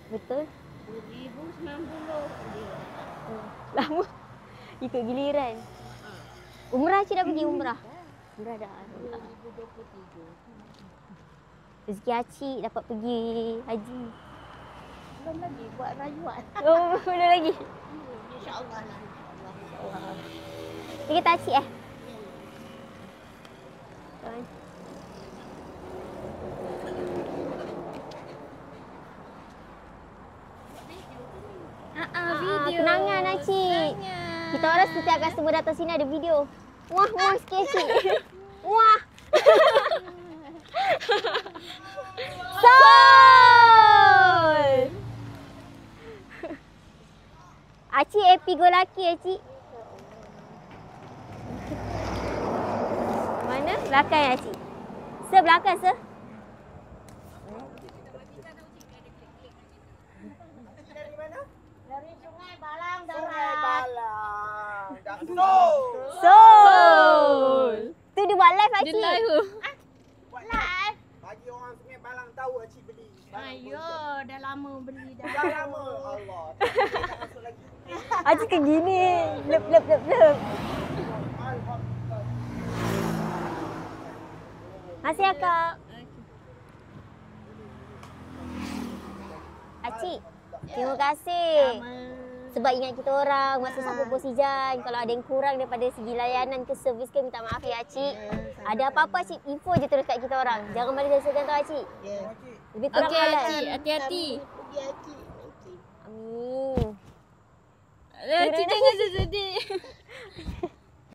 Betul. 2090. Lama. Ikut giliran. Umrah Cik dah pergi umrah? Umrah dah. 2023. Rezeki Acik dapat pergi haji. Belum lagi buat rayuan. Oh, belum lagi. InsyaAllah lah. InsyaAllah. Ni kata Acik Tuan. Video. Kenangan Acik. Kita orang setiap customer datang sini ada video. Wah, sikit Acik. Wah. Sol. Acik happy go lucky Acik. Mana? Belakang ya Acik. Sir belakang sir. Dari Sungai Balang Sungai Darat. Balang. Sol. Tu dia buat live Acik. Buat Live. bagi orang Sungai Balang tahu Acik beli. Ayo, dah lama beli dah. Dah lama. Allah. Tak masuk lagi. Acik ke gini. Lep. Masih akak. Acik, terima kasih. Sebab ingat kita orang masa sampai Posijan. Kalau ada yang kurang daripada segi layanan ke servis ke, minta maaf ya Acik. Ada apa-apa Acik, info je terus kat kita orang. Jangan balik dari segan tau Acik. Lebih kurang halal. Hati-hati. Pergi Acik. Amin. Cik jangan sedih.